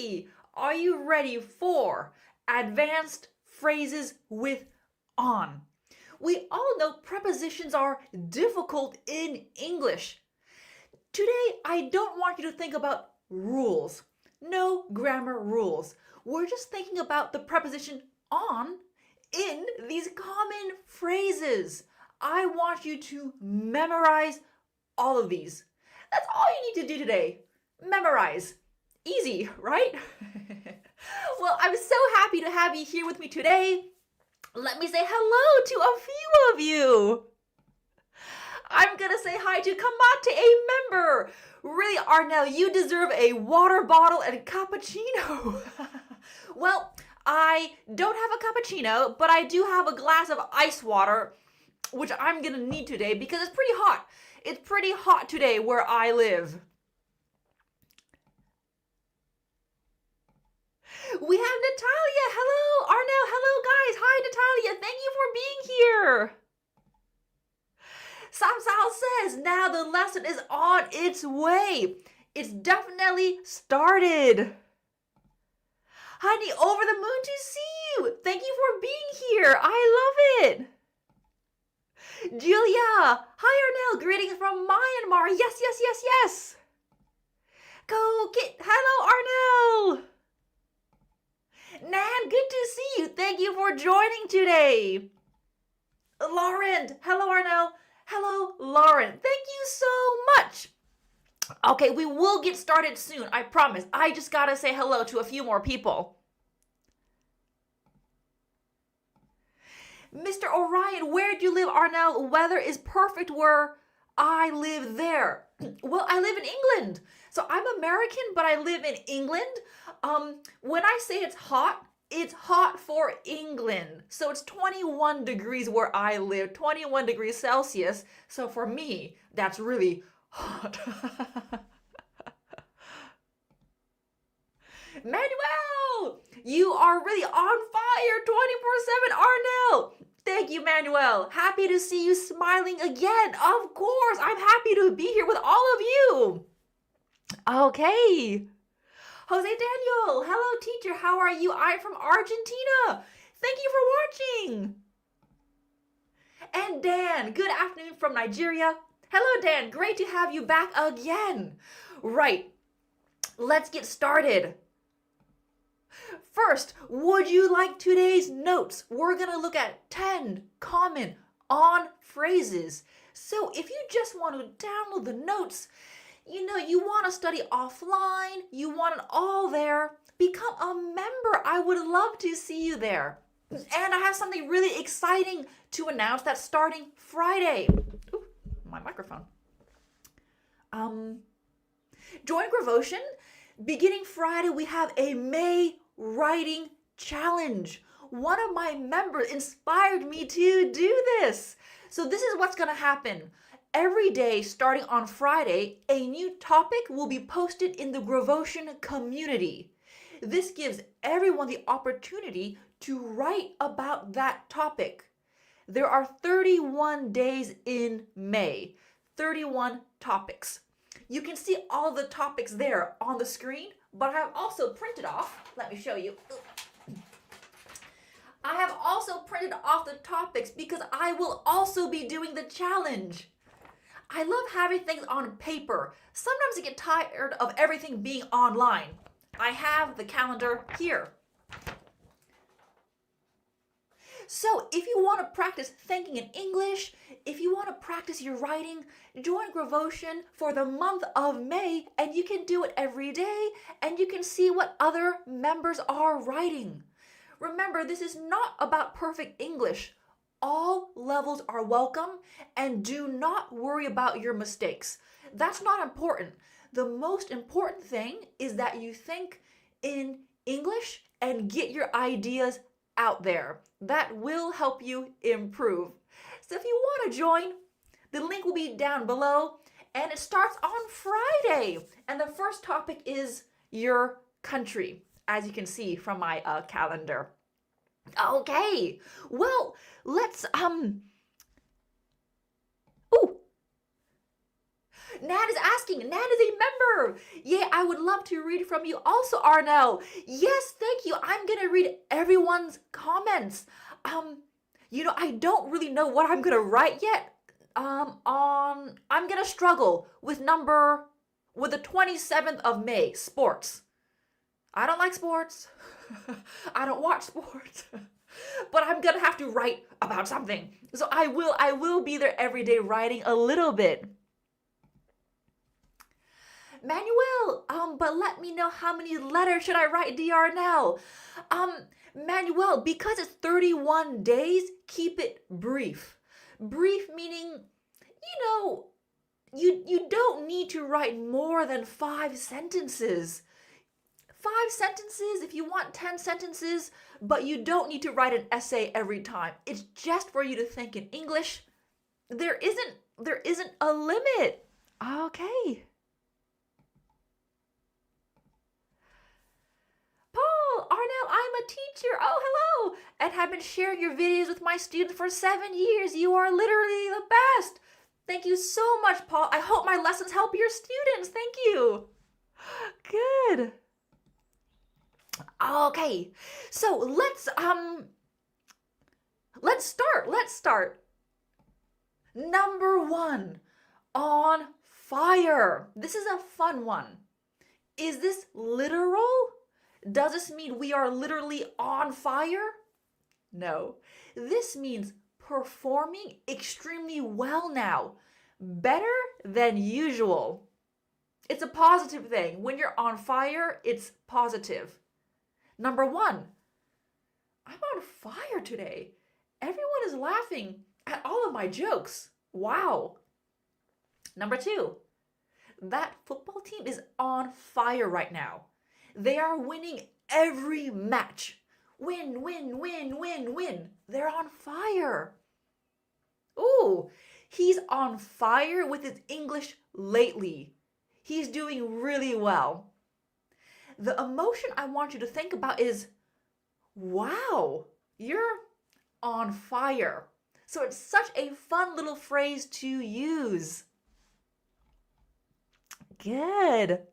Okay, are you ready for advanced phrases with on? We all know prepositions are difficult in English. Today, I don't want you to think about rules. No grammar rules. We're just thinking about the preposition on in these common phrases. I want you to memorize all of these. That's all you need to do today. Memorize. Easy, right? Well, I'm so happy to have you here with me today. Let me say hello to a few of you. I'm gonna say hi to Kamate, a member. Really, Arnell, you deserve a water bottle and a cappuccino. Well, I don't have a cappuccino, but I do have a glass of ice water, which I'm gonna need today because it's pretty hot. It's pretty hot today where I live. We have Natalia. Hello, Arnell. Hello, guys. Hi, Natalia. Thank you for being here. Samsal says, now the lesson is on its way. It's definitely started. Honey, over the moon to see you. Thank you for being here. I love it. Julia, hi Arnell. Greetings from Myanmar. Yes, yes, yes, yes. Go Kit. Hello, Arnell. Nan, good to see you. Thank you for joining today. Lauren, hello Arnell. Hello, Lauren. Thank you so much. Okay, we will get started soon. I promise. I just gotta say hello to a few more people. Mr. Orion, where do you live, Arnell? Weather is perfect where I live there. Well, I live in England. So I'm American, but I live in England. When I say it's hot for England. So it's 21 degrees where I live, 21 degrees Celsius. So for me, that's really hot. Manuel, you are really on fire 24/7, Arnell. Thank you, Manuel. Happy to see you smiling again. Of course, I'm happy to be here with all of you. Okay. Jose Daniel, hello teacher, how are you? I'm from Argentina. Thank you for watching. And Dan, good afternoon from Nigeria. Hello Dan, great to have you back again. Right, let's get started. First, would you like today's notes? We're gonna look at 10 common on phrases. So if you just want to download the notes, you want to study offline, you want it all there, become a member. I would love to see you there. And I have something really exciting to announce that's starting Friday. Ooh, my microphone. Join Gravotion. Beginning Friday, we have a May writing challenge. One of my members inspired me to do this. So this is what's going to happen. Every day, starting on Friday, a new topic will be posted in the Gravotion community. This gives everyone the opportunity to write about that topic. There are 31 days in May, 31 topics. You can see all the topics there on the screen, but I have also printed off, let me show you. I have also printed off the topics because I will also be doing the challenge. I love having things on paper. Sometimes I get tired of everything being online. I have the calendar here. So if you want to practice thinking in English, if you want to practice your writing, join Gravotion for the month of May, and you can do it every day, and you can see what other members are writing. Remember, this is not about perfect English. All levels are welcome, and do not worry about your mistakes. That's not important. The most important thing is that you think in English and get your ideas out there. That will help you improve. So if you want to join, the link will be down below, and it starts on Friday. And the first topic is your country, as you can see from my calendar. Okay, well, let's, Nan is asking. Nan is a member. Yeah, I would love to read from you also, Arnell. Yes, thank you. I'm gonna read everyone's comments. I don't really know what I'm gonna write yet. I'm gonna struggle with the 27th of May, sports. I don't like sports. I don't watch sports. But I'm gonna have to write about something. So I will be there every day writing a little bit. Manuel, but let me know how many letters should I write, DR now? Manuel, because it's 31 days, keep it brief. Brief meaning, you don't need to write more than 5 sentences. 5 sentences, if you want 10 sentences, but you don't need to write an essay every time. It's just for you to think in English. There isn't a limit. Okay. Paul, Arnell, I'm a teacher. Oh, hello. And have been sharing your videos with my students for 7 years. You are literally the best. Thank you so much, Paul. I hope my lessons help your students. Thank you. Good. Okay. So let's start. Number 1, on fire. This is a fun one. Is this literal? Does this mean we are literally on fire? No. This means performing extremely well now. Better than usual. It's a positive thing. When you're on fire, it's positive. Number 1, I'm on fire today. Everyone is laughing at all of my jokes. Wow. Number 2, that football team is on fire right now. They are winning every match. Win, win, win, win, win. They're on fire. Ooh, he's on fire with his English lately. He's doing really well. The emotion I want you to think about is, wow, you're on fire. So it's such a fun little phrase to use. Good.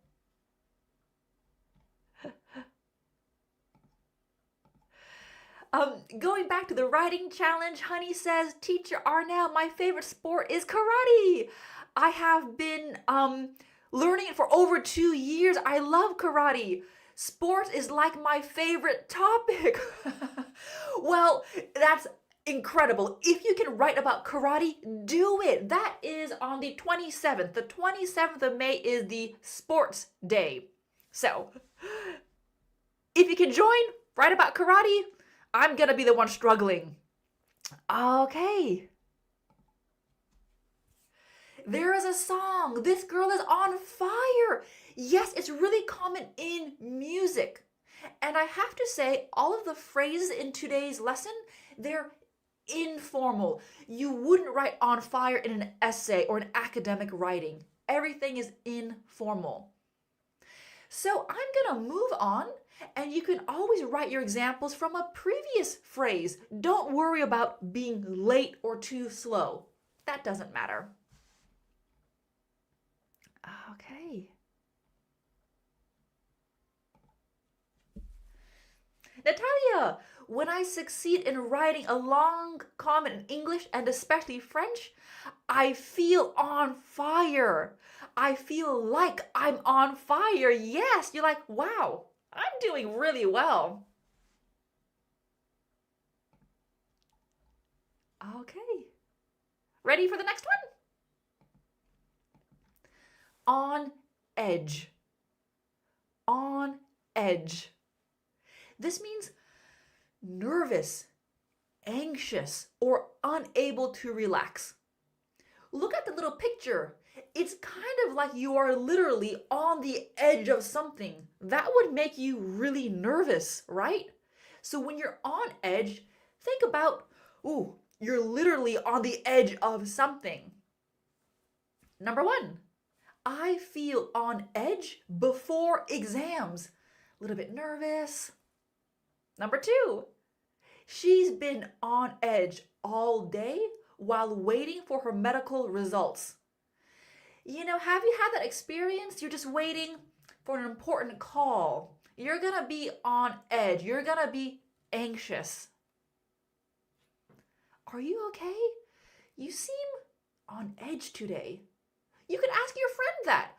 Going back to the writing challenge, Honey says, Teacher Arnell, my favorite sport is karate. I have been learning it for over 2 years. I love karate. Sports is like my favorite topic. Well, that's incredible. If you can write about karate, do it. That is on the 27th. The 27th of May is the sports day. So, if you can join, write about karate. I'm gonna be the one struggling. Okay. There is a song. This girl is on fire. Yes, it's really common in music. And I have to say, all of the phrases in today's lesson, they're informal. You wouldn't write on fire in an essay or an academic writing. Everything is informal. So I'm gonna move on, and you can always write your examples from a previous phrase. Don't worry about being late or too slow. That doesn't matter. Okay. Natalia, when I succeed in writing a long comment in English and especially French, I feel on fire. I feel like I'm on fire. Yes, you're like, wow, I'm doing really well. Okay. Ready for the next one? On edge. On edge. This means nervous, anxious, or unable to relax. Look at the little picture. It's kind of like you are literally on the edge of something. That would make you really nervous, right? So when you're on edge, think about, you're literally on the edge of something. Number 1, I feel on edge before exams. A little bit nervous. Number 2, she's been on edge all day while waiting for her medical results. Have you had that experience? You're just waiting for an important call. You're gonna be on edge. You're gonna be anxious. Are you okay? You seem on edge today. You could ask your friend that.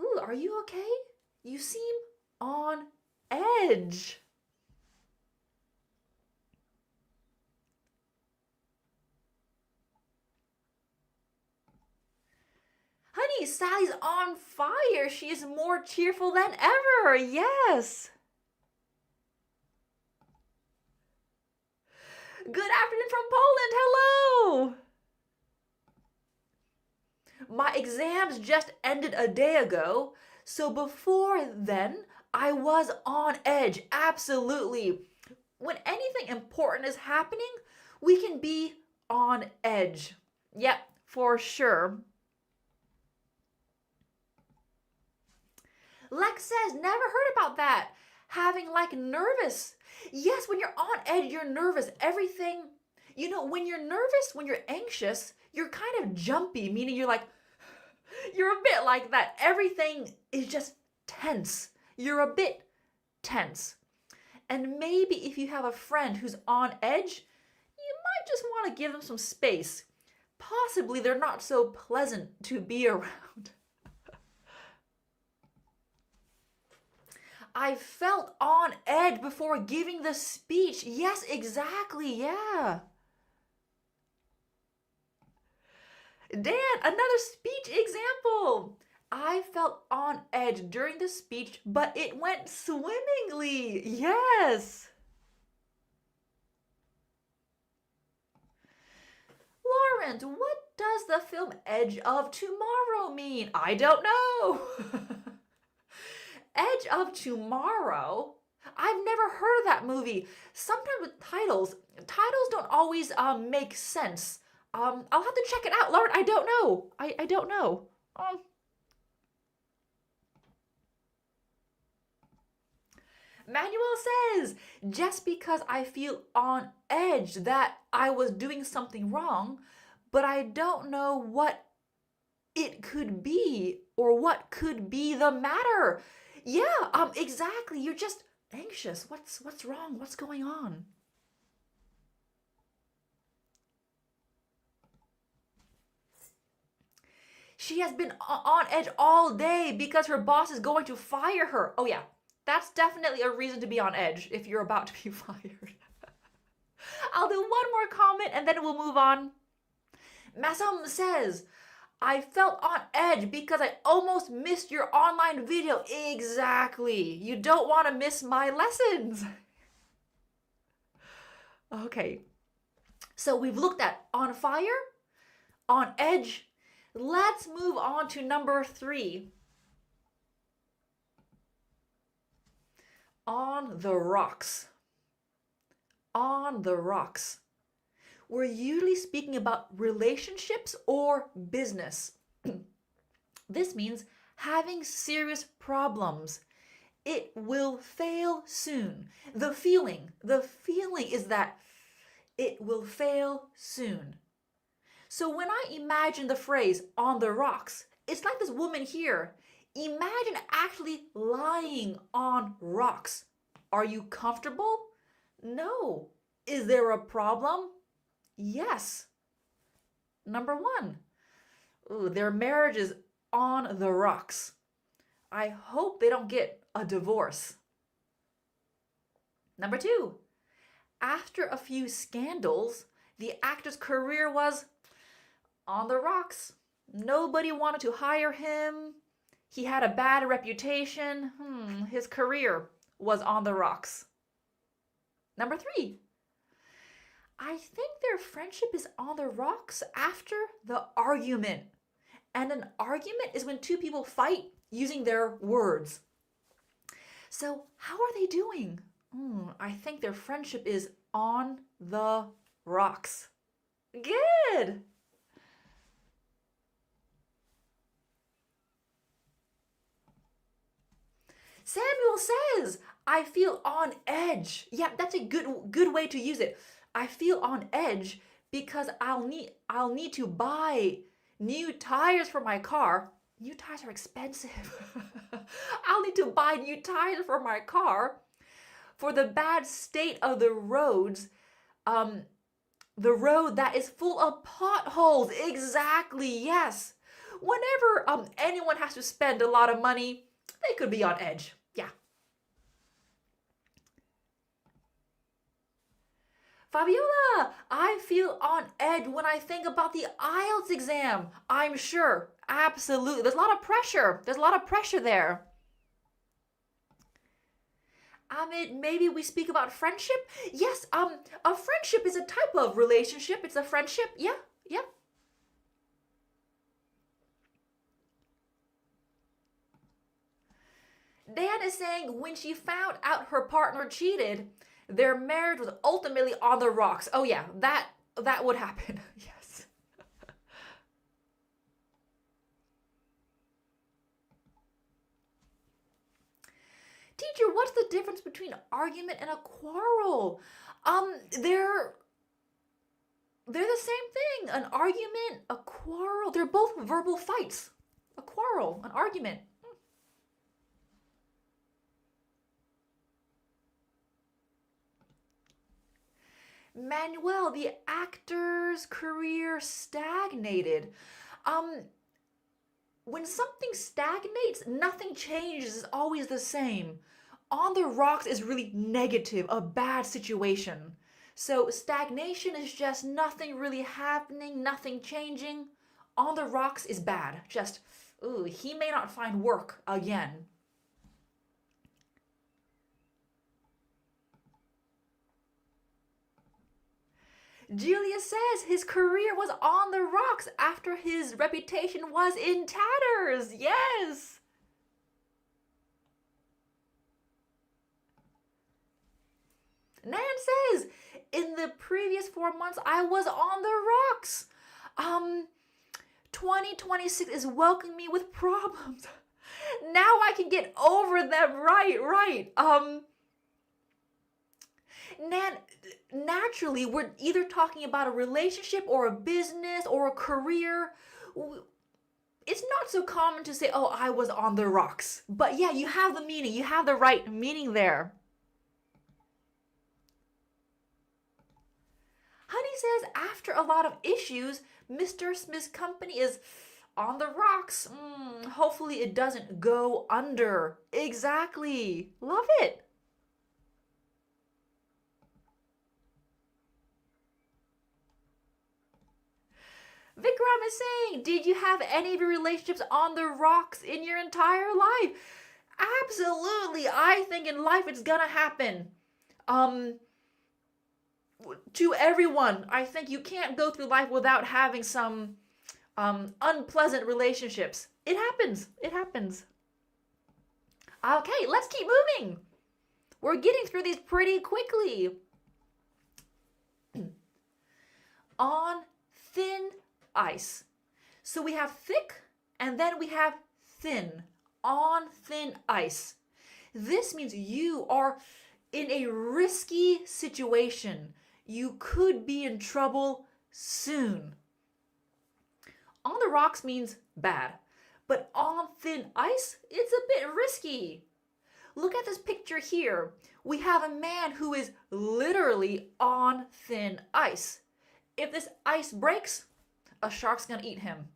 Ooh, are you okay? You seem on edge. Honey, Sally's on fire. She is more cheerful than ever. Yes. Good afternoon from Poland. Hello. My exams just ended a day ago, so before then, I was on edge. Absolutely. When anything important is happening, we can be on edge. Yep, for sure. Lex says, never heard about that. Having like nervous. Yes, when you're on edge, you're nervous. Everything, when you're nervous, when you're anxious, you're kind of jumpy, meaning you're a bit like that. Everything is just tense. You're a bit tense. And maybe if you have a friend who's on edge, you might just want to give them some space. Possibly they're not so pleasant to be around. I felt on edge before giving the speech. Yes, exactly. Yeah. Dan, another speech example. I felt on edge during the speech, but it went swimmingly. Yes. Lawrence, what does the film Edge of Tomorrow mean? I don't know. Edge of Tomorrow? I've never heard of that movie. Sometimes with titles don't always make sense. I'll have to check it out, Lauren. I don't know. I don't know. Manuel says, just because I feel on edge that I was doing something wrong, but I don't know what it could be or what could be the matter. Yeah, exactly. You're just anxious. What's wrong? What's going on? She has been on edge all day because her boss is going to fire her. Oh yeah, that's definitely a reason to be on edge if you're about to be fired. I'll do one more comment and then we'll move on. Masom says, I felt on edge because I almost missed your online video. Exactly. You don't want to miss my lessons. Okay. So we've looked at on fire, on edge. Let's move on to number 3. On the rocks. On the rocks. We're usually speaking about relationships or business. This means having serious problems. It will fail soon. The feeling is that it will fail soon. So when I imagine the phrase on the rocks, it's like this woman here. Imagine actually lying on rocks. Are you comfortable? No. Is there a problem? Yes. Number 1. Ooh, their marriage is on the rocks. I hope they don't get a divorce. Number 2. After a few scandals, the actor's career was on the rocks. Nobody wanted to hire him. He had a bad reputation. His career was on the rocks. Number 3. I think their friendship is on the rocks after the argument. And an argument is when two people fight using their words. So how are they doing? I think their friendship is on the rocks. Good. Samuel says, I feel on edge. Yeah, that's a good way to use it. I feel on edge because I'll need to buy new tires for my car. New tires are expensive. I'll need to buy new tires for my car. For the bad state of the roads, the road that is full of potholes. Exactly, yes. Whenever anyone has to spend a lot of money, they could be on edge. Yeah. Fabiola, I feel on edge when I think about the IELTS exam. I'm sure. Absolutely. There's a lot of pressure. There's a lot of pressure there. Amit, maybe we speak about friendship? Yes, a friendship is a type of relationship. It's a friendship. Yeah, yeah. Dan is saying when she found out her partner cheated, their marriage was ultimately on the rocks. Oh yeah, that would happen. Yes. Teacher, what's the difference between argument and a quarrel? They're the same thing. An argument, a quarrel. They're both verbal fights. A quarrel, an argument. Manuel, the actor's career stagnated. Um, when something stagnates, nothing changes, it's always the same. On the rocks is really negative, a bad situation. So stagnation is just nothing really happening, nothing changing. On the rocks is bad. Just, ooh, he may not find work again. Julia says his career was on the rocks after his reputation was in tatters. Yes. Nan says, in the previous 4 months, I was on the rocks. 2026 is welcoming me with problems. Now I can get over them. Right. Nan, naturally, we're either talking about a relationship or a business or a career. It's not so common to say, oh, I was on the rocks. But yeah, you have the meaning. You have the right meaning there. Honey says after a lot of issues, Mr. Smith's company is on the rocks. Hopefully it doesn't go under. Exactly. Love it. Vikram is saying, did you have any of your relationships on the rocks in your entire life? Absolutely. I think in life it's gonna happen. To everyone, I think you can't go through life without having some unpleasant relationships. It happens. It happens. Okay, let's keep moving. We're getting through these pretty quickly. On thin ice. So we have thick and then we have thin. On thin ice. This means you are in a risky situation. You could be in trouble soon. On the rocks means bad, but on thin ice, it's a bit risky. Look at this picture here. We have a man who is literally on thin ice. If this ice breaks, a shark's gonna eat him.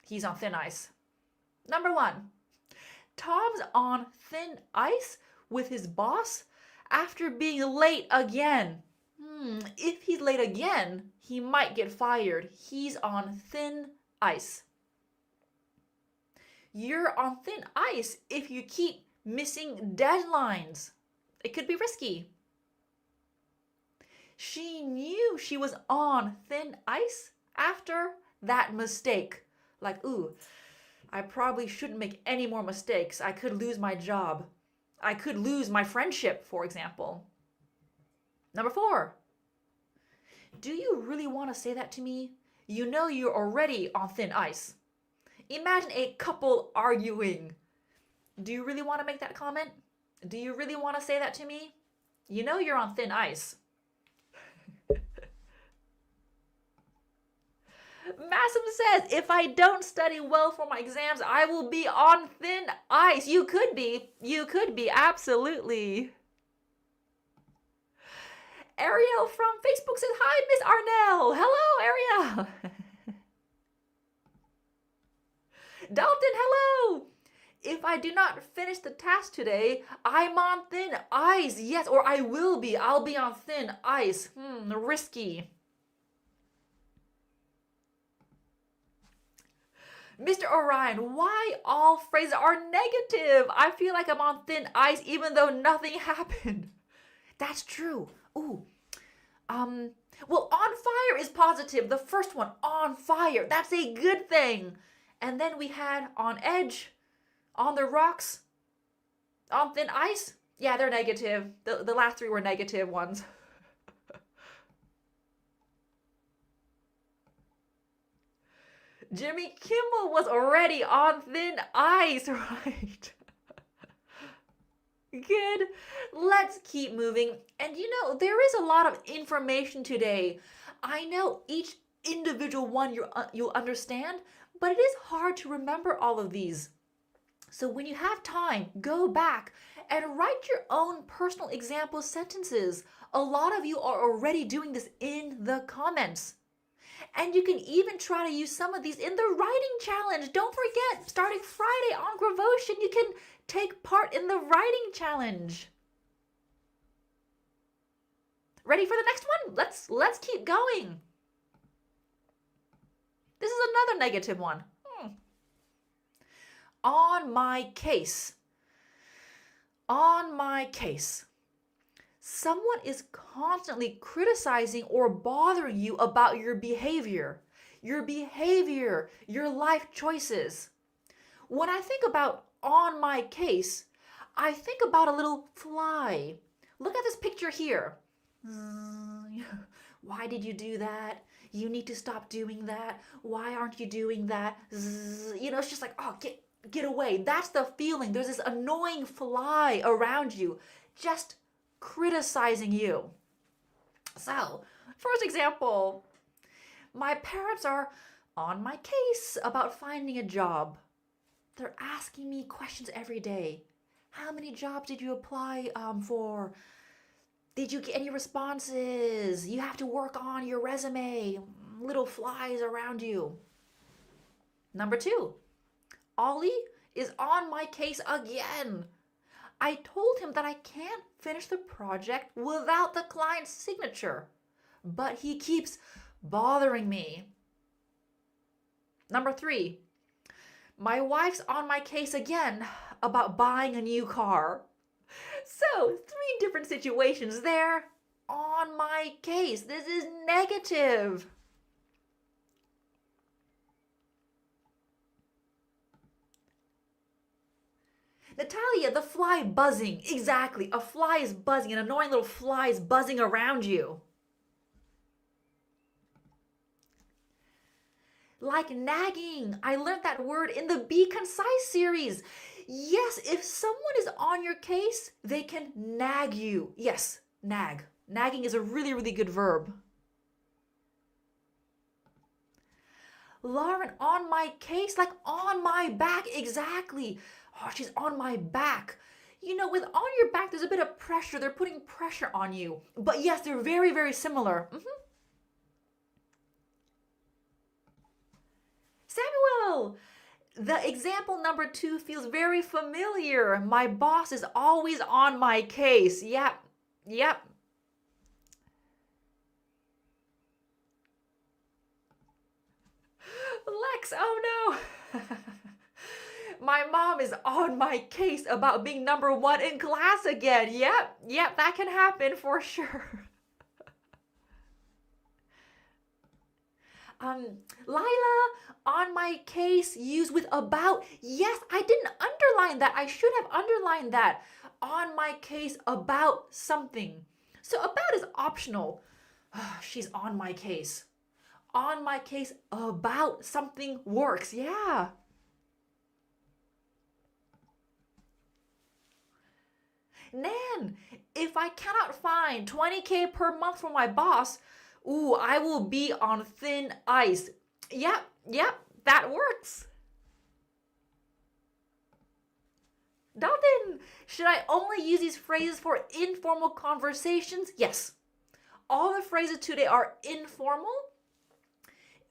He's on thin ice. Number 1, Tom's on thin ice with his boss after being late again. If he's late again, he might get fired. He's on thin ice. You're on thin ice if you keep missing deadlines. It could be risky. She knew she was on thin ice after that mistake. Like, ooh, I probably shouldn't make any more mistakes. I could lose my job. I could lose my friendship, for example. Number 4, do you really want to say that to me? You know you're already on thin ice. Imagine a couple arguing. Do you really want to make that comment? Do you really want to say that to me? You know you're on thin ice. Massim says, if I don't study well for my exams, I will be on thin ice. You could be. You could be, absolutely. Ariel from Facebook says, hi, Miss Arnell. Hello, Ariel. Dalton, hello. If I do not finish the task today, I'm on thin ice. Yes, or I will be. I'll be on thin ice. Risky. Mr. Orion, why all phrases are negative? I feel like I'm on thin ice even though nothing happened. That's true. Ooh. Well, on fire is positive. The first one, on fire. That's a good thing. And then we had on edge, on the rocks, on thin ice. Yeah, they're negative. The last three were negative ones. Jimmy Kimmel was already on thin ice, right? Good. Let's keep moving. And there is a lot of information today. I know each individual one you'll understand, but it is hard to remember all of these. So when you have time, go back and write your own personal example sentences. A lot of you are already doing this in the comments. And you can even try to use some of these in the writing challenge. Don't forget, starting Friday on Gravotion, you can take part in the writing challenge. Ready for the next one? Let's keep going. This is another negative one. On my case. On my case. Someone is constantly criticizing or bothering you about your behavior, your life choices. When I think about on my case, I think about a little fly. Look at this picture here. Why did you do that? You need to stop doing that. Why aren't you doing that? It's just like, oh, get away. That's the feeling. There's this annoying fly around you, just criticizing you. So, first example, my parents are on my case about finding a job. They're asking me questions every day. How many jobs did you apply for? Did you get any responses? You have to work on your resume. Little flies around you. Number 2, Ollie is on my case again. I told him that I can't finish the project without the client's signature, but he keeps bothering me. Number 3, my wife's on my case again about buying a new car. So, 3 different situations there. On my case. This is negative. Natalia, the fly buzzing. Exactly. A fly is buzzing. An annoying little fly is buzzing around you. Like nagging. I learned that word in the Be Concise series. Yes, if someone is on your case, they can nag you. Yes, nag. Nagging is a really, really good verb. Lauren, on my case, like on my back. Exactly. Oh, she's on my back. With on your back, there's a bit of pressure. They're putting pressure on you. But yes, they're very, very similar. Samuel, the example number 2 feels very familiar. My boss is always on my case. Yep. Lex, oh no. My mom is on my case about being number 1 in class again. Yep, that can happen for sure. Lila, on my case, used with about. Yes, I didn't underline that. I should have underlined that. On my case about something. So about is optional. She's on my case. On my case about something works. Yeah. Nan, if I cannot find 20K per month from my boss, I will be on thin ice. Yep, that works. Dalton, should I only use these phrases for informal conversations? Yes. All the phrases today are informal.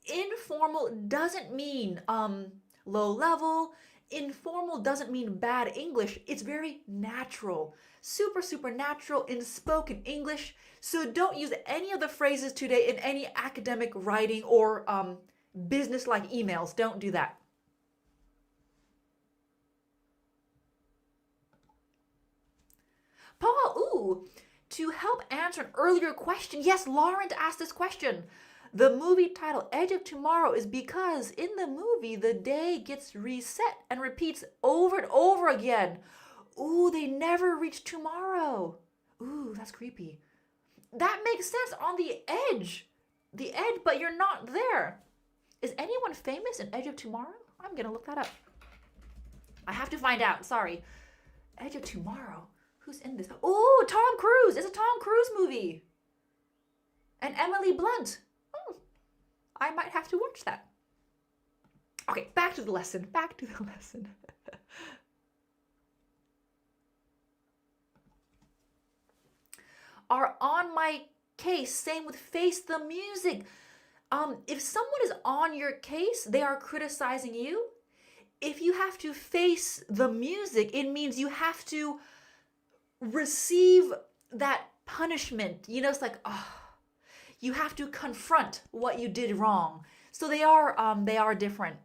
Informal doesn't mean low level. Informal doesn't mean bad English. It's very natural. Super natural in spoken English. So don't use any of the phrases today in any academic writing or business like emails. Don't do that. Paul, to help answer an earlier question, yes, Lauren asked this question. The movie title Edge of Tomorrow is because in the movie the day gets reset and repeats over and over again. Ooh, they never reach tomorrow. Ooh, that's creepy. That makes sense on the edge. The edge, but you're not there. Is anyone famous in Edge of Tomorrow? I'm gonna look that up. I have to find out, sorry. Edge of Tomorrow. Who's in this? Oh, Tom Cruise. It's a Tom Cruise movie. And Emily Blunt. I might have to watch that. Okay, back to the lesson. Are on my case. Same with face the music. If someone is on your case, they are criticizing you. If you have to face the music, it means you have to receive that punishment. You know, it's like, you have to confront what you did wrong. So they are different.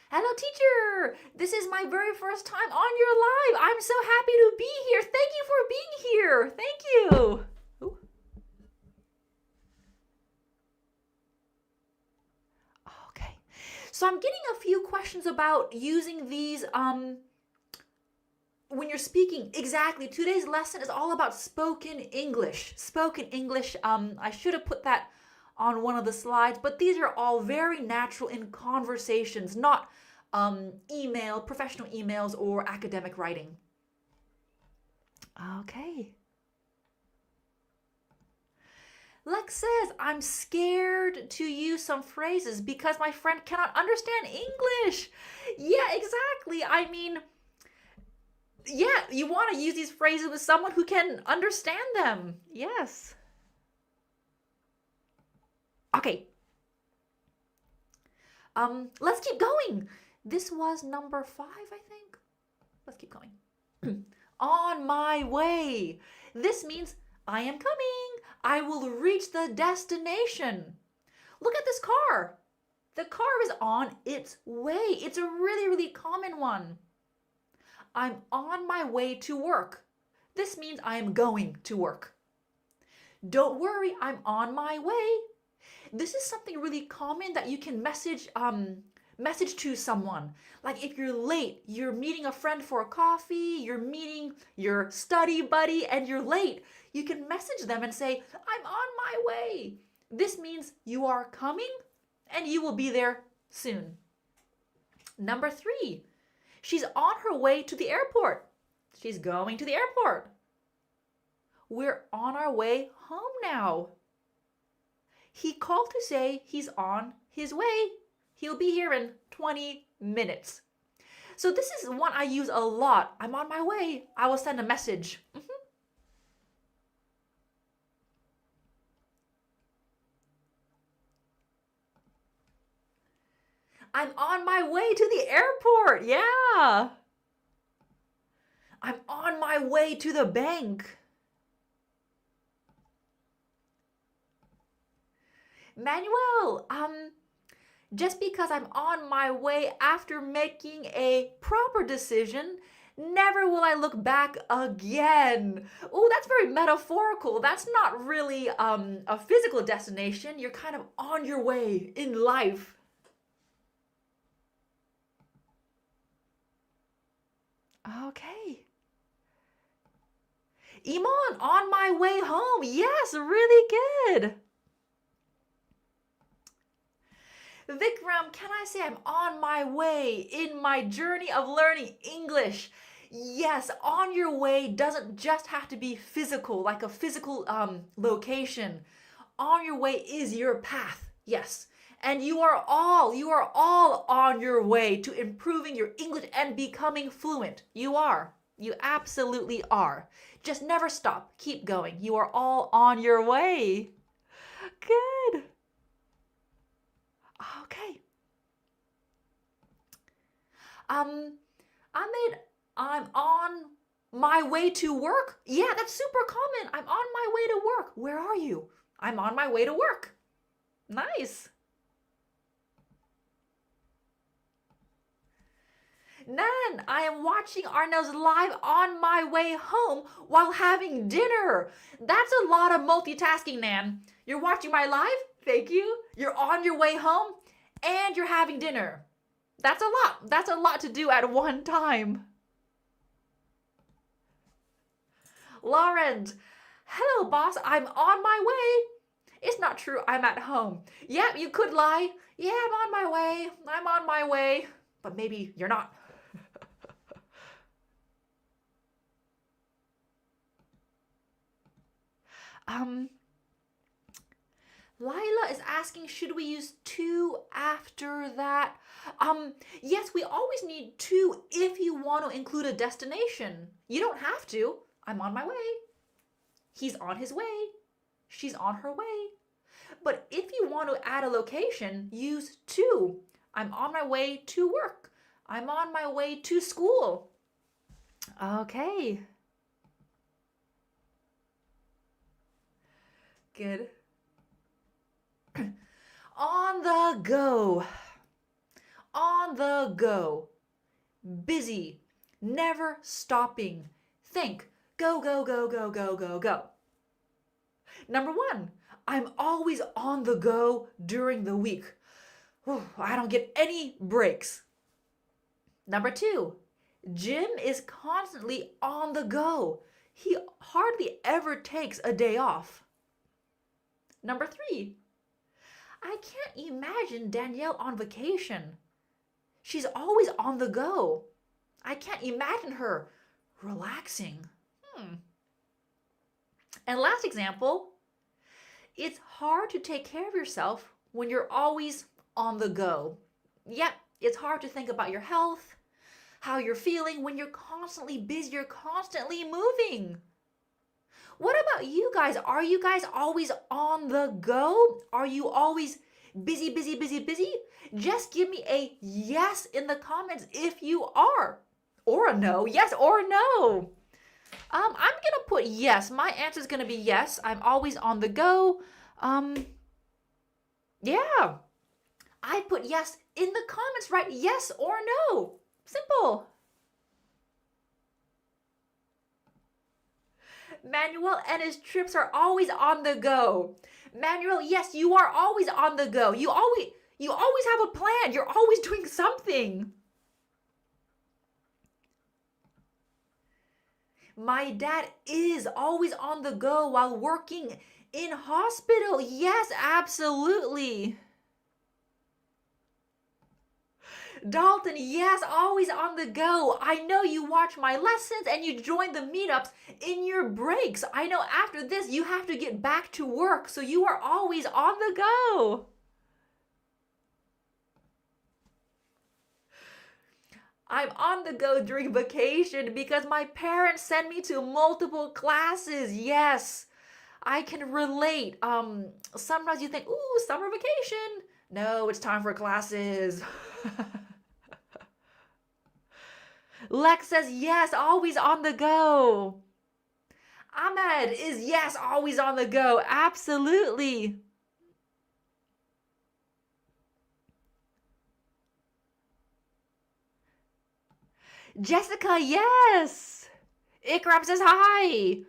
Hello, teacher. This is my very first time on your live. I'm so happy to be here. Thank you for being here. Thank you. Ooh. Okay. So I'm getting a few questions about using these when you're speaking. Exactly. Today's lesson is all about spoken English. Spoken English. I should have put that on one of the slides, but these are all very natural in conversations, not professional emails or academic writing. Okay. Lex says, I'm scared to use some phrases because my friend cannot understand English. Yeah, exactly. I mean, yeah, you want to use these phrases with someone who can understand them. Yes. Okay. Let's keep going. This was number 5, I think. Let's keep going. On my way. This means I am coming. I will reach the destination. Look at this car. The car is on its way. It's a really common one. I'm on my way to work. This means I am going to work. Don't worry, I'm on my way. This is something really common that you can message to someone. Like if you're late, you're meeting a friend for a coffee, you're meeting your study buddy and you're late, you can message them and say, I'm on my way. This means you are coming and you will be there soon. Number 3, she's on her way to the airport. She's going to the airport. We're on our way home now. He called to say he's on his way. He'll be here in 20 minutes. So this is one I use a lot. I'm on my way. I will send a message. I'm on my way to the airport. Yeah. I'm on my way to the bank. Manuel, just because I'm on my way after making a proper decision, never will I look back again. Oh, that's very metaphorical. That's not really a physical destination. You're kind of on your way in life. Okay. Iman, on my way home. Yes, really good. Vikram, can I say I'm on my way in my journey of learning English? Yes, on your way doesn't just have to be physical, like a physical location. On your way is your path. Yes. And you are all on your way to improving your English and becoming fluent. You are. You absolutely are. Just never stop. Keep going. You are all on your way. Good. Okay. Ahmed, I'm on my way to work. Yeah, that's super common. I'm on my way to work. Where are you? I'm on my way to work. Nice. Nan, I am watching Arno's live on my way home while having dinner. That's a lot of multitasking, Nan. You're watching my live? Thank you. You're on your way home and you're having dinner. That's a lot. That's a lot to do at one time. Lauren, hello, boss. I'm on my way. It's not true. I'm at home. Yep, you could lie. Yeah, I'm on my way. I'm on my way. But maybe you're not. Lila is asking, should we use to after that? Yes, we always need to if you want to include a destination. You don't have to. I'm on my way. He's on his way. She's on her way. But if you want to add a location, use to. I'm on my way to work. I'm on my way to school. Okay. Good. On the go. On the go. Busy. Never stopping. Think. Go, go, go, go, go, go, go. Number 1, I'm always on the go during the week. I don't get any breaks. Number 2, Jim is constantly on the go. He hardly ever takes a day off. Number 3, I can't imagine Danielle on vacation. She's always on the go. I can't imagine her relaxing. And last example, it's hard to take care of yourself when you're always on the go. Yep, it's hard to think about your health, how you're feeling when you're constantly busy, you're constantly moving. What about you guys? Are you guys always on the go? Are you always busy, busy, busy, busy? Just give me a yes in the comments if you are. Or a no. Yes or no. I'm going to put yes. My answer is going to be yes. I'm always on the go. Yeah. I put yes in the comments, right? Yes or no. Simple. Manuel and his trips are always on the go. Manuel, yes, you are always on the go. You always have a plan. You're always doing something. My dad is always on the go while working in hospital. Yes, absolutely. Dalton, yes, always on the go. I know you watch my lessons and you join the meetups in your breaks. I know after this you have to get back to work, so you are always on the go. I'm on the go during vacation because my parents send me to multiple classes. Yes, I can relate. Sometimes you think, ooh, summer vacation. No, it's time for classes. Lex says, yes, always on the go. Ahmed is, yes, always on the go. Absolutely. Jessica, yes. Ikram says hi.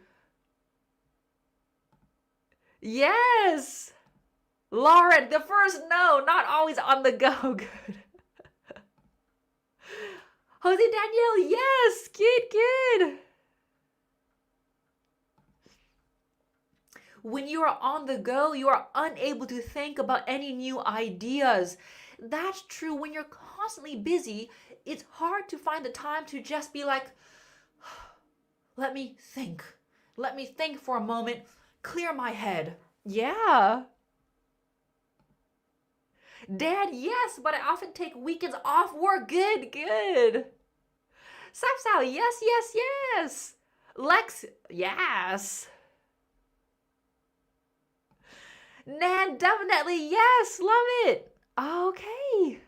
Yes. Lauren, the first no, not always on the go. Good. Jose Danielle, yes. Good. When you are on the go, you are unable to think about any new ideas. That's true. When you're constantly busy, it's hard to find the time to just be like, let me think. Let me think for a moment, clear my head. Yeah. Dad, yes, but I often take weekends off work. Good, good. Sal, yes, yes, yes. Lex, yes. Nan, definitely, yes, love it. Okay.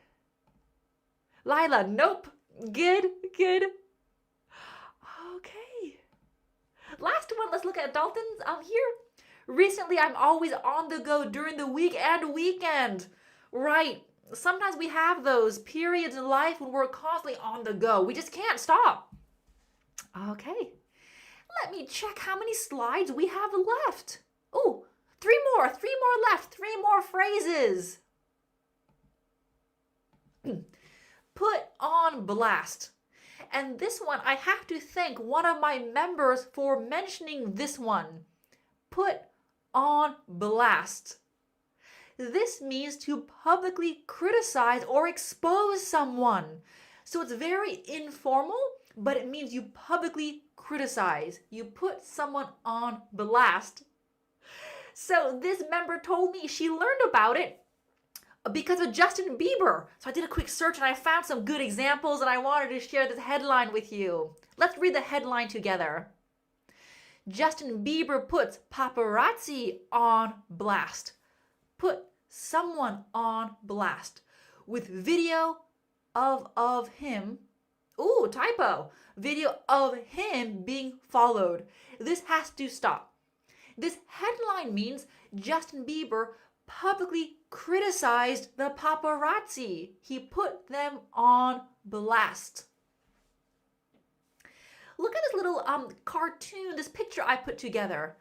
Lila, nope. Good, good. Okay. Last one, let's look at Dalton's here. Recently, I'm always on the go during the week and weekend. Right. Sometimes we have those periods in life when we're constantly on the go. We just can't stop. Okay. Let me check how many slides we have left. Oh, three more left, three more phrases. Put on blast. And this one, I have to thank one of my members for mentioning this one. Put on blast. This means to publicly criticize or expose someone. So it's very informal, but it means you publicly criticize. You put someone on blast. So this member told me she learned about it because of Justin Bieber. So I did a quick search and I found some good examples and I wanted to share this headline with you. Let's read the headline together. Justin Bieber puts paparazzi on blast. Put someone on blast with video of him. Ooh, typo. Video of him being followed. This has to stop. This headline means Justin Bieber publicly criticized the paparazzi. He put them on blast. Look at this little cartoon, this picture I put together.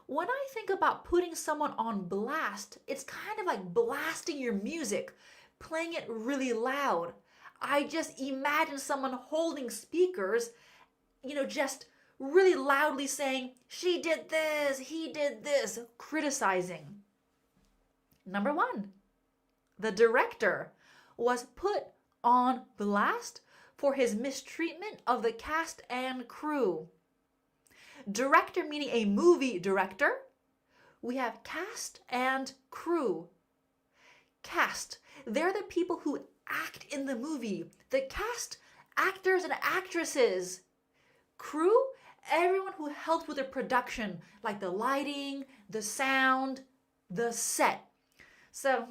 When I think about putting someone on blast, it's kind of like blasting your music, playing it really loud. I just imagine someone holding speakers, just really loudly saying, she did this, he did this, criticizing. Number one, the director was put on blast for his mistreatment of the cast and crew. Director meaning a movie director. We have cast and crew. Cast, they're the people who act in the movie. The cast, actors and actresses. Crew, everyone who helped with the production, like the lighting, the sound, the set. So,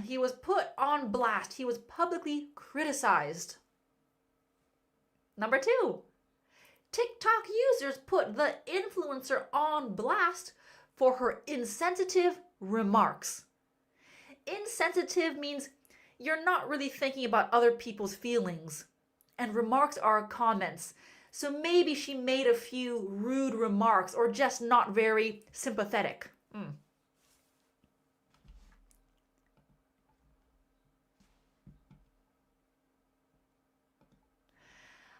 he was put on blast. He was publicly criticized. Number two, TikTok users put the influencer on blast for her insensitive remarks. Insensitive means you're not really thinking about other people's feelings. And remarks are comments. So maybe she made a few rude remarks or just not very sympathetic.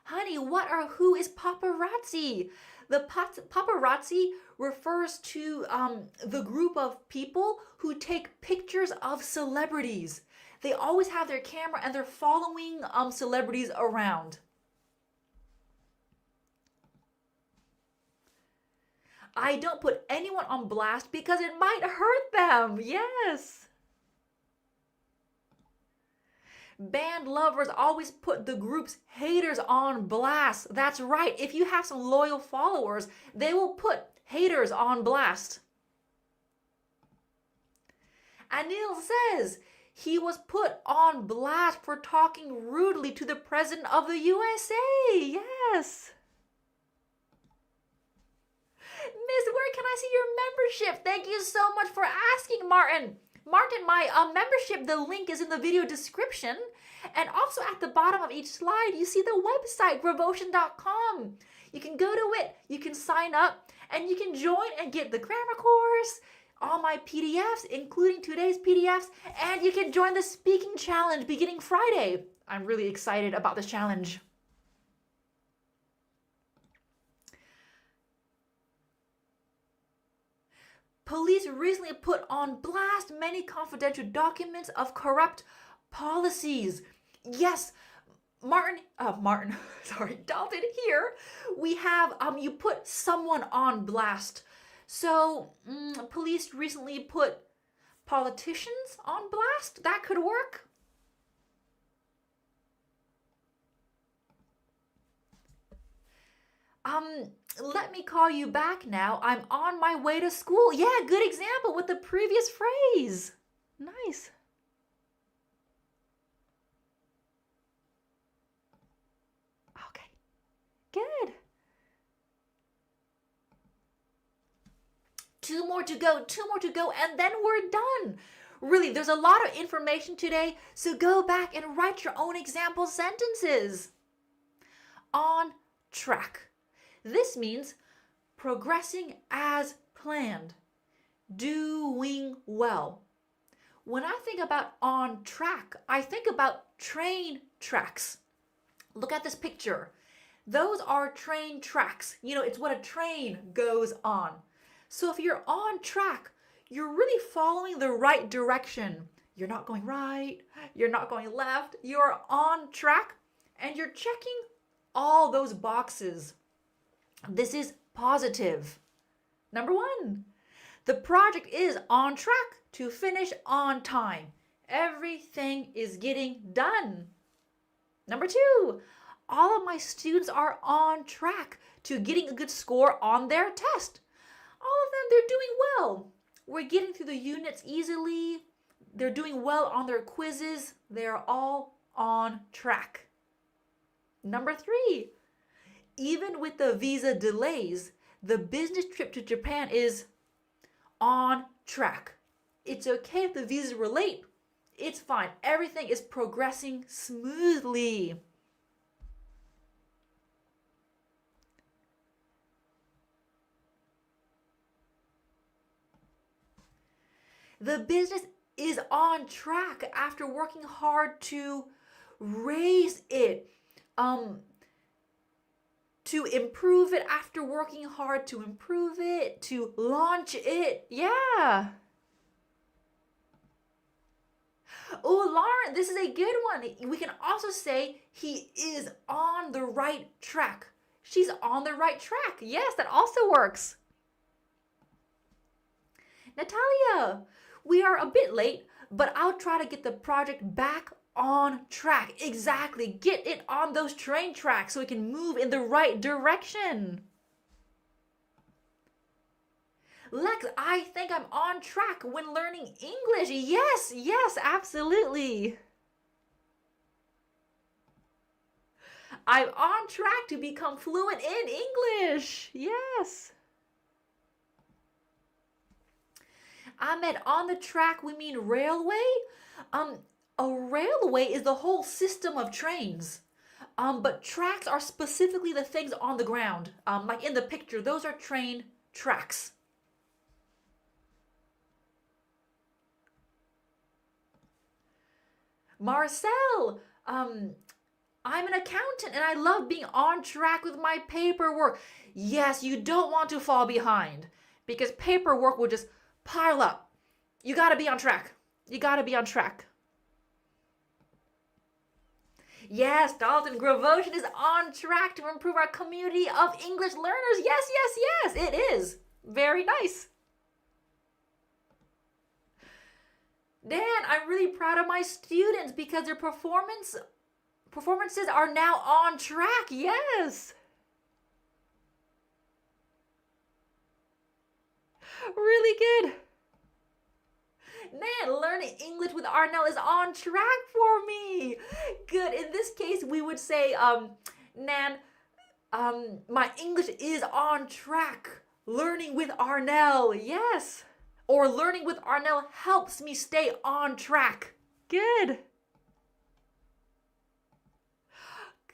Honey, who is paparazzi? The paparazzi refers to the group of people who take pictures of celebrities. They always have their camera and they're following celebrities around. I don't put anyone on blast because it might hurt them. Yes. Band lovers always put the group's haters on blast. That's right. If you have some loyal followers, they will put haters on blast. Anil says he was put on blast for talking rudely to the president of the USA. Yes. Miss, where can I see your membership? Thank you so much for asking, Martin. Martin, my membership, the link is in the video description. And also at the bottom of each slide, you see the website, gravotion.com. You can go to it, you can sign up, and you can join and get the grammar course, all my PDFs, including today's PDFs, and you can join the speaking challenge beginning Friday. I'm really excited about this challenge. Police recently put on blast many confidential documents of corrupt policies. Yes, Dalton here, we have, you put someone on blast. So, police recently put politicians on blast. That could work. Let me call you back now. I'm on my way to school. Yeah, good example with the previous phrase. Nice. Okay, good. Two more to go, and then we're done. Really, there's a lot of information today, so go back and write your own example sentences. On track. This means progressing as planned, doing well. When I think about on track, I think about train tracks. Look at this picture. Those are train tracks. You know, it's what a train goes on. So if you're on track, you're really following the right direction. You're not going right, you're not going left, you're on track, and you're checking all those boxes. This is positive. Number one, the project is on track to finish on time. Everything is getting done. Number two, all of my students are on track to getting a good score on their test. All of them, they're doing well. We're getting through the units easily. They're doing well on their quizzes. They're all on track. Number three, even with the visa delays, the business trip to Japan is on track. It's okay if the visas were late. It's fine. Everything is progressing smoothly. The business is on track after working hard to raise it, to improve it after working hard to improve it, to launch it. Yeah. Oh, Lauren, this is a good one. We can also say he is on the right track. She's on the right track. Yes, that also works. Natalia, we are a bit late, but I'll try to get the project back on track. Exactly. Get it on those train tracks so we can move in the right direction. Lex, I think I'm on track when learning English. Yes, absolutely. I'm on track to become fluent in English. Yes. Ahmed, on the track, we mean railway? A railway is the whole system of trains. But tracks are specifically the things on the ground. Like in the picture, those are train tracks. Marcel, I'm an accountant and I love being on track with my paperwork. Yes, you don't want to fall behind because paperwork will just pile up. You gotta be on track. You gotta be on track. Yes, Dalton Gravosian is on track to improve our community of English learners. Yes, it is. Very nice. Dan, I'm really proud of my students because their performances are now on track. Yes. Really good. Nan, learning English with Arnell is on track for me. Good. In this case, we would say, Nan, my English is on track. Learning with Arnell, yes. Or learning with Arnell helps me stay on track. Good.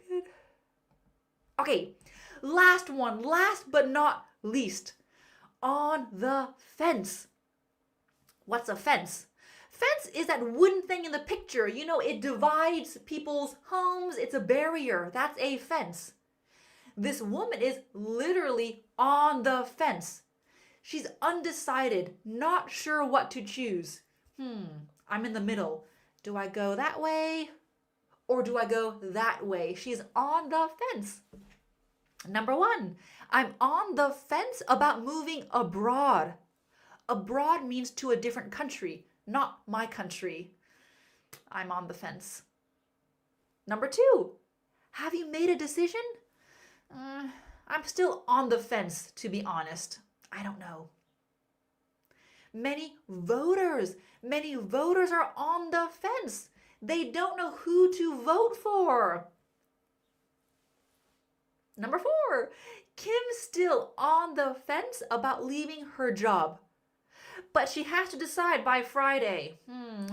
Good. Okay, last one, last but not least. On the fence. What's a fence? Fence is that wooden thing in the picture. You know, it divides people's homes. It's a barrier. That's a fence. This woman is literally on the fence. She's undecided, not sure what to choose. I'm in the middle. Do I go that way or do I go that way? She's on the fence. Number 1, I'm on the fence about moving abroad. Abroad means to a different country, not my country. I'm on the fence. Number 2, have you made a decision? I'm still on the fence, to be honest. I don't know. Many voters are on the fence. They don't know who to vote for. Number 4, Kim's still on the fence about leaving her job. But she has to decide by Friday.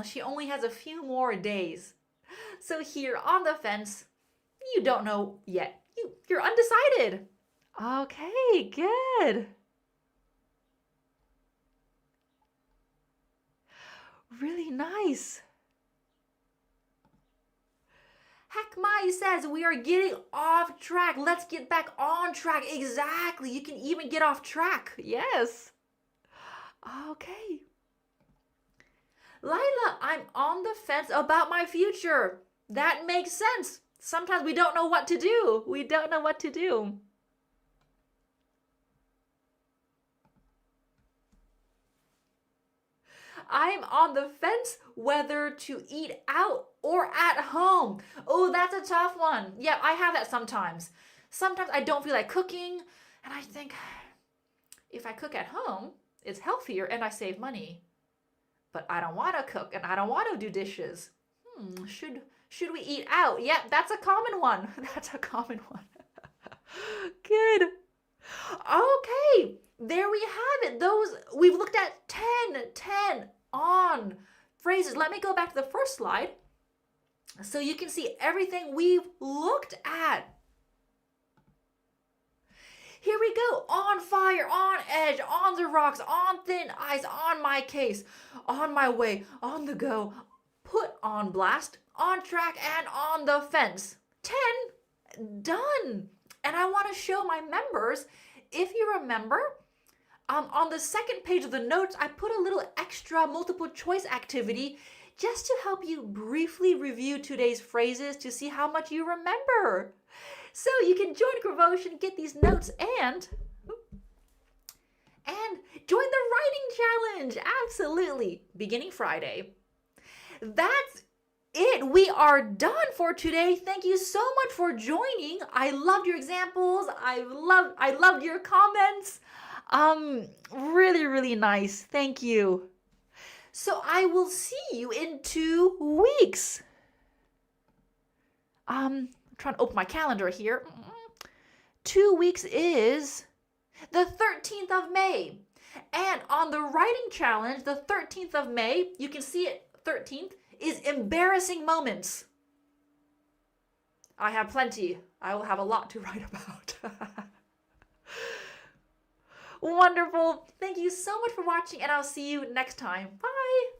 She only has a few more days. So here on the fence, you don't know yet. You're undecided. Okay, good. Really nice. Hackmai says we are getting off track. Let's get back on track. Exactly. You can even get off track. Yes. Okay. Lila, I'm on the fence about my future. That makes sense. Sometimes we don't know what to do. We don't know what to do. I'm on the fence whether to eat out or at home. Oh, that's a tough one. Yeah, I have that sometimes. Sometimes I don't feel like cooking, and I think if I cook at home, it's healthier and I save money. But I don't want to cook and I don't want to do dishes. Should we eat out? Yeah, that's a common one. That's a common one. Good. Okay, there we have it. We've looked at 10 on phrases. Let me go back to the first slide so you can see everything we've looked at. Here we go. On fire, on edge, on the rocks, on thin ice, on my case, on my way, on the go, put on blast, on track, and on the fence. 10 done. And I want to show my members, if you remember, on the second page of the notes, I put a little extra multiple choice activity just to help you briefly review today's phrases to see how much you remember. So you can join Gravotion, get these notes, and join the writing challenge. Absolutely. Beginning Friday. That's it. We are done for today. Thank you so much for joining. I loved your examples. I loved your comments. Really, really nice. Thank you. So I will see you in 2 weeks. I'm trying to open my calendar here. 2 weeks is the 13th of May. And on the writing challenge, the 13th of May, you can see it, 13th, is embarrassing moments. I have plenty. I will have a lot to write about. Wonderful. Thank you so much for watching, and I'll see you next time. Bye.